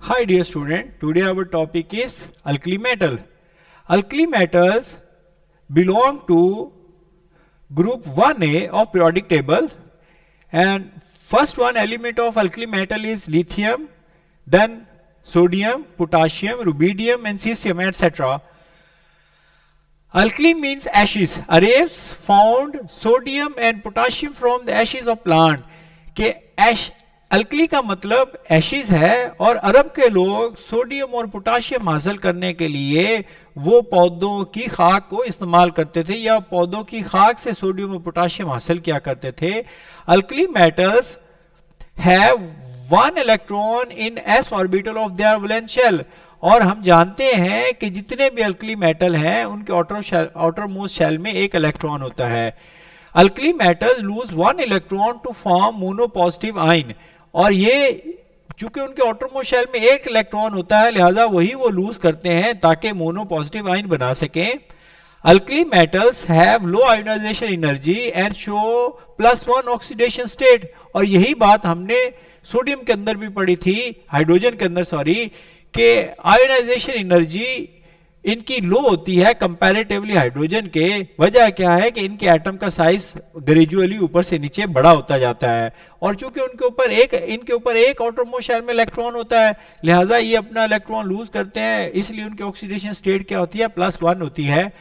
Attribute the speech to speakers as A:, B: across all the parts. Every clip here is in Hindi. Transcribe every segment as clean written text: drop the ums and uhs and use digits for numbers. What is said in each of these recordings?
A: Hi dear student, today our topic is alkali metal. Alkali metals belong to group 1A of periodic table, and first one element of alkali metal is lithium, then sodium, potassium, rubidium and cesium, etc. Alkali means ashes. Arrays found sodium and potassium from the ashes of plant. के एश अल्कली का मतलब एशिज है, और अरब के लोग सोडियम और पोटाशियम हासिल करने के लिए वो पौधों की खाक को इस्तेमाल करते थे या पौधों की खाक से सोडियम और पोटाशियम हासिल किया करते थे. Alkali metals have one electron in s orbital of their valence shell, और हम जानते हैं कि जितने भी अल्कली मेटल हैं उनके आउटर मोस्ट शेल में एक इलेक्ट्रॉन होता है. Alkali metal lose one electron to form monopositive ion, और ये चूंकि उनके आउटरमोस्ट शेल में एक इलेक्ट्रॉन होता है लिहाजा वही वो लूज करते हैं ताकि मोनोपॉजिटिव आयन बना सकें. Alkali metals have low ionization energy and show +1 oxidation state, और यही बात हमने सोडियम के अंदर भी पढ़ी थी, हाइड्रोजन के अंदर सॉरी, कि आयोनाइजेशन एनर्जी इनकी लो होती है कंपैरेटिवली हाइड्रोजन के. वजह क्या है कि इनके एटम का साइज ग्रेजुअली ऊपर से नीचे बड़ा होता जाता है, और चूंकि इनके ऊपर एक आउटरमोस्ट शेल में इलेक्ट्रॉन होता है लिहाजा ये अपना इलेक्ट्रॉन लूज करते हैं, इसलिए उनकी ऑक्सीडेशन स्टेट क्या होती है, +1 होती है.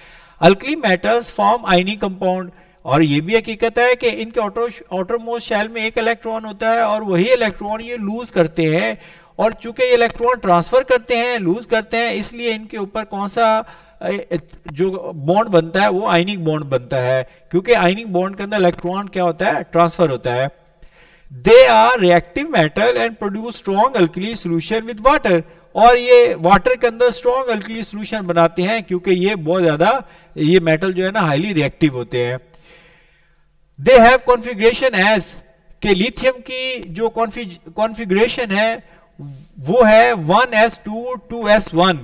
A: Alkali metals form ionic compound, और ये भी हकीकत है कि इनके आउटरमोस्ट शेल में एक इलेक्ट्रॉन होता है और वही इलेक्ट्रॉन ये लूज करते हैं, और चूंकि ये इलेक्ट्रॉन ट्रांसफर करते हैं, लूज करते हैं, इसलिए इनके ऊपर कौन सा जो बॉन्ड बनता है वो आयनिक बॉन्ड बनता है, क्योंकि आयनिक बॉन्ड के अंदर इलेक्ट्रॉन क्या होता है, ट्रांसफर होता है. They are reactive metal and produce strong alkali solution with water, और ये वाटर के अंदर स्ट्रॉन्ग अल्कली सोल्यूशन बनाते हैं क्योंकि ये बहुत ज्यादा ये मेटल जो है ना हाईली रिएक्टिव होते हैं. दे हैव कॉन्फ़िगरेशन एज, के लिथियम की जो कॉन्फ़िगरेशन है वो है 1s2 2s1.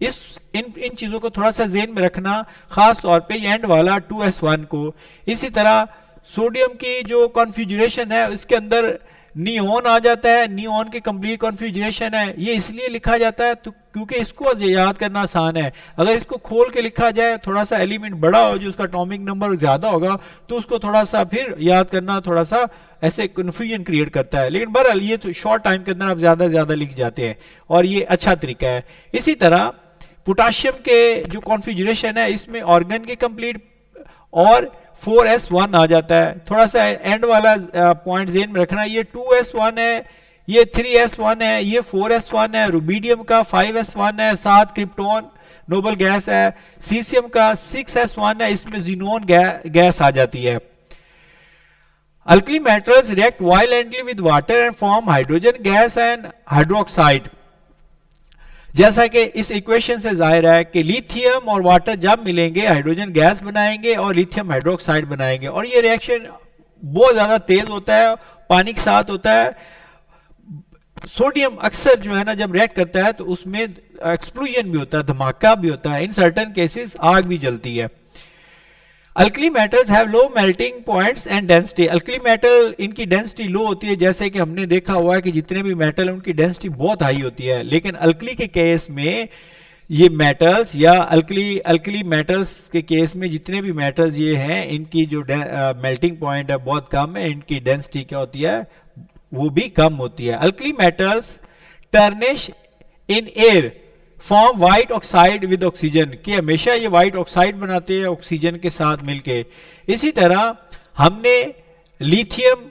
A: इन चीजों को थोड़ा सा ज़हन में रखना, खास तौर पे एंड वाला 2s1 को. इसी तरह सोडियम की जो कॉन्फ़िगरेशन है उसके अंदर नियोन आ जाता है, नियोन की कंप्लीट कॉन्फ़िगरेशन है. ये इसलिए लिखा जाता है तो क्योंकि इसको याद करना आसान है. अगर इसको खोल के लिखा जाए, थोड़ा सा एलिमेंट बड़ा हो जो उसका एटॉमिक नंबर ज्यादा होगा तो उसको थोड़ा सा फिर याद करना थोड़ा सा ऐसे कंफ्यूजन क्रिएट करता है, लेकिन बहरहाल ये तो शॉर्ट टाइम के अंदर आप ज्यादा ज्यादा लिख जाते हैं और ये अच्छा तरीका है. इसी तरह पोटाशियम के जो कॉन्फ़िगरेशन है इसमें ऑर्गन की कंप्लीट और 4s1 आ जाता है. थोड़ा सा एंड वाला पॉइंट ज़हन में रखना, ये 2s1 है, ये 3s1 है, ये 4s1 है, रुबीडियम का 5s1 है, 7 क्रिप्टॉन नोबल गैस है, सीसियम का 6s1 है, इसमें जीनोन गैस आ जाती है. Alkali metals react violently with water and form hydrogen gas and hydroxide. जैसा कि इस इक्वेशन से जाहिर है कि लिथियम और वाटर जब मिलेंगे हाइड्रोजन गैस बनाएंगे और लिथियम हाइड्रोक्साइड बनाएंगे, और ये रिएक्शन बहुत ज्यादा तेज होता है, पानी के साथ होता है. सोडियम अक्सर जो है ना जब रिएक्ट करता है तो उसमें एक्सप्लोजन भी होता है, धमाका भी होता है, इन सर्टेन केसेस आग भी जलती है. Alkali metals have low melting points and density. Alkali metal इनकी डेंसिटी लो होती है, जैसे कि हमने देखा हुआ है कि जितने भी मेटल उनकी डेंसिटी बहुत हाई होती है, लेकिन अल्कली के केस में ये मेटल्स या अल्कली मेटल्स के केस में जितने भी मेटल्स ये हैं इनकी जो मेल्टिंग पॉइंट है बहुत कम है, इनकी डेंसिटी क्या होती है वो भी कम होती है. Alkali metals tarnish in air form white oxide with oxygen, कि हमेशा ये व्हाइट ऑक्साइड बनाते हैं ऑक्सीजन के साथ मिलके. इसी तरह हमने लिथियम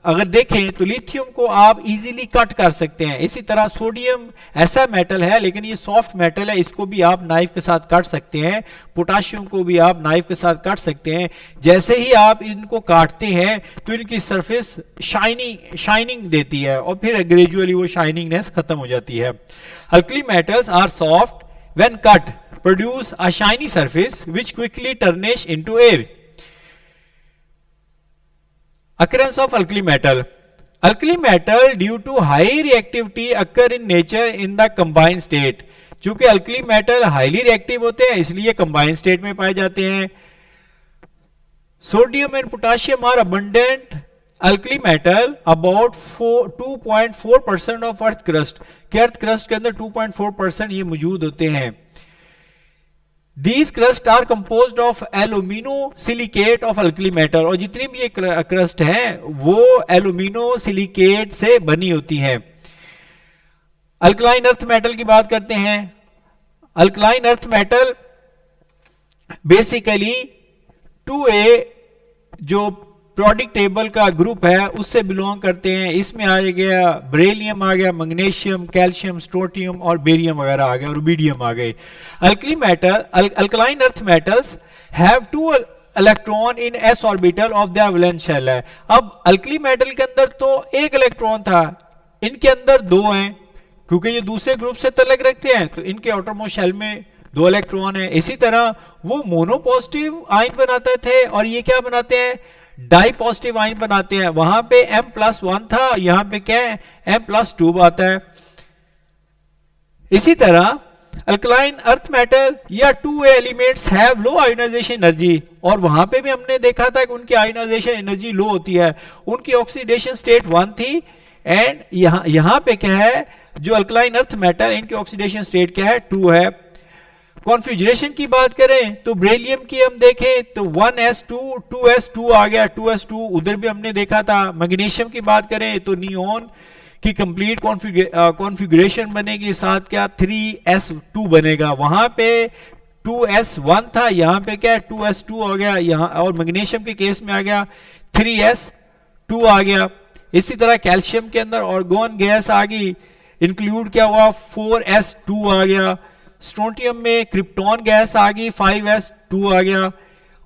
A: अगर देखें तो लिथियम को आप इजीली कट कर सकते हैं. इसी तरह सोडियम ऐसा मेटल है लेकिन ये सॉफ्ट मेटल है, इसको भी आप नाइफ के साथ काट सकते हैं. पोटाशियम को भी आप नाइफ के साथ काट सकते हैं. जैसे ही आप इनको काटते हैं तो इनकी सरफेस शाइनिंग देती है और फिर ग्रेजुअली वो शाइनिंगनेस खत्म हो जाती है. Alkali metals are soft when cut produce a shiny surface which quickly tarnish into air. Occurrence of alkali metal. Alkali metal due to high reactivity occur in nature in the combined state. चूंकि अल्कली मेटल हाईली रिएक्टिव होते हैं इसलिए कंबाइंड स्टेट में पाए जाते हैं. Sodium and potassium are abundant alkali metal about 2.4% of earth crust, कि अर्थ क्रस्ट के अंदर 2.4% ये मौजूद होते हैं। These crust are composed of alumino silicate of alkali metal, और जितनी भी ये क्रस्ट हैं वो एल्यूमिनो सिलिकेट से बनी होती हैं। अल्कलाइन अर्थ मेटल की बात करते हैं। Alkaline earth metal basically 2A जो प्रोडिक टेबल का ग्रुप है उससे बिलोंग करते हैं। इसमें आ गया बेरिलियम, आ गया मैग्नीशियम, कैल्शियम, स्ट्रोंटियम और बेरियम वगैरह आ गया, रुबिडियम आ गए। Alkali metal, alkaline earth metals have 2 electron in s orbital of the valence shell है। अब अल्कली मेटल के अंदर तो 1 इलेक्ट्रॉन था, इनके अंदर 2 हैं, क्योंकि ये दूसरे ग्रुप से तलक रखते हैं तो इनके आउटरमोस्ट शेल में 2 इलेक्ट्रॉन है। इसी तरह वो मोनोपॉजिटिव आयन बनाते थे और ये क्या बनाते हैं, डाई पॉजिटिव आयन बनाते हैं। वहां पे M+1 था, यहां पे क्या है M+2 आता है। इसी तरह अल्कलाइन अर्थ मेटल या 2A elements have low ionization energy, और वहां पे भी हमने देखा था कि उनकी आयोनाइजेशन एनर्जी लो होती है। उनकी ऑक्सीडेशन स्टेट 1 थी, एंड यहां पे क्या है, जो अल्कलाइन अर्थ मेटल इनकी ऑक्सीडेशन स्टेट क्या है, 2 है। कॉन्फ़िगरेशन की बात करें तो बेरिलियम की हम देखें तो 1s2 2s2 आ गया, 2s2 उधर भी हमने देखा था। मैग्नीशियम की बात करें तो नियोन की कंप्लीट कॉन्फ़िगरेशन बनेगी, साथ क्या 3s2 बनेगा। वहां पे 2s1 था, यहां पे क्या 2s2 हो गया यहां, और मैग्नीशियम के केस में आ गया 3s2 आ गया। इसी तरह कैल्शियम के अंदर ऑर्गन गैस आ गई, इंक्लूड क्या हुआ 4s2 आ गया। स्ट्रोंटियम में क्रिप्टॉन गैस आ गई 5s2 आ गया,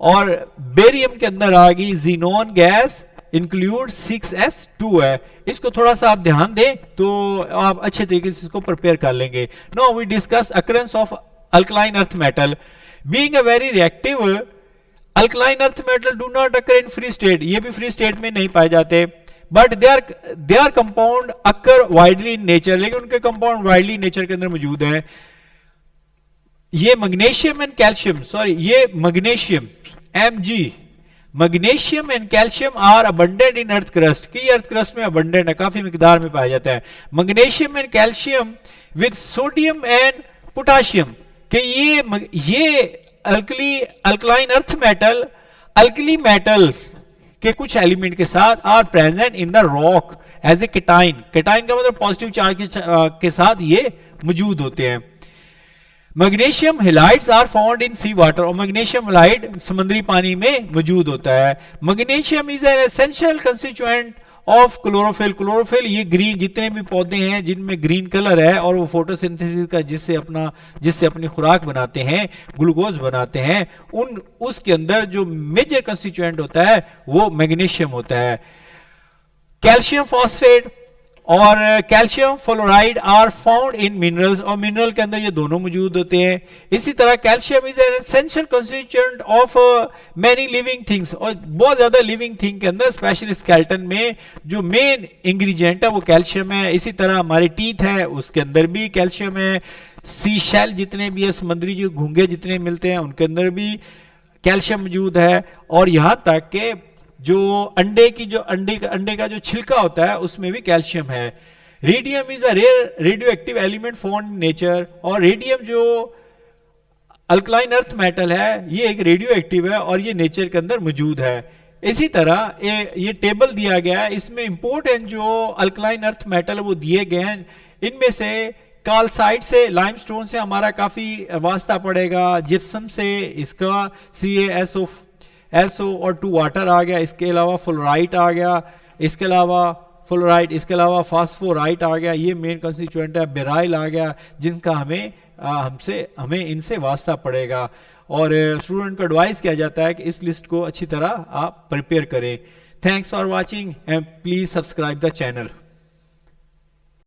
A: और बेरियम के अंदर आ गई जीनोन गैस, इंक्लूड 6s2 है। इसको थोड़ा सा आप ध्यान दें तो आप अच्छे तरीके से इसको प्रिपेयर कर लेंगे। Now we discuss occurrence of alkaline earth metal being a very reactive. Alkaline earth metal do not occur in free state, ये भी फ्री स्टेट में नहीं पाए जाते, but they are compound occur widely in nature, लेकिन उनके कंपाउंड वाइडली नेचर के अंदर मौजूद है। ये मैग्नीशियम एंड कैल्शियम, सॉरी ये magnesium Mg, magnesium and calcium are abundant in earth crust, कि अर्थ क्रस्ट में अबंडेंट है, काफी मिकदार में पाया जाता है। Magnesium and calcium with sodium and potassium, कि ये alkaline earth metal alkali metal के कुछ एलिमेंट के साथ are present in the rock as a cation, cation का मतलब पॉजिटिव चार्ज के साथ ये मौजूद होते हैं। Magnesium halides are found in sea water, और मैग्नीशियम हैलाइड समुद्री पानी में मौजूद होता है। Magnesium is an essential constituent of chlorophyll, chlorophyll ये ग्रीन जितने भी पौधे हैं जिनमें ग्रीन कलर है और वो फोटोसिंथेसिस का जिससे अपनी खुराक बनाते हैं, ग्लूकोज बनाते हैं, उसके अंदर जो मेजर कंस्टिट्यूएंट होता है वो मैग्नीशियम होता है। कैल्शियम फॉस्फेट और calcium fluoride are found in minerals, और मिनरल के अंदर ये दोनों मौजूद होते हैं। इसी तरह calcium is an essential constituent of many living things, और बहुत ज्यादा लिविंग थिंग के अंदर स्पेशली स्केलेटन में जो मेन इंग्रेडिएंट है वो कैल्शियम है। इसी तरह हमारे टीथ है उसके अंदर भी कैल्शियम है, सी शेल जितने भी है, समुद्री जो घोंगे जितने मिलते हैं उनके अंदर भी कैल्शियम मौजूद है। और यहां तक के जो अंडे का जो छिलका होता है उसमें भी कैल्शियम है। Radium is a rare radio active element found in nature, और रेडियम जो अल्कलाइन अर्थ मेटल है ये एक रेडियो एक्टिव है और ये नेचर के अंदर मौजूद है। इसी तरह ये टेबल दिया गया है, इसमें इंपॉर्टेंट जो अल्कलाइन अर्थ मेटल है वो दिए गए हैं। इनमें से कालसाइट से, लाइमस्टोन से हमारा काफी वास्ता पड़ेगा, जिप्सम से इसका CaSO और 2 वाटर आ गया, इसके अलावा फ्लोराइट आ गया, इसके अलावा फास्फोराइट आ गया, ये मेन कंस्टिट्यूएंट है। बेराइल आ गया, जिनका हमें इनसे वास्ता पड़ेगा। और स्टूडेंट को एडवाइस किया जाता है कि इस लिस्ट को अच्छी तरह आप प्रिपेयर करें। Thanks for watching and please subscribe the channel.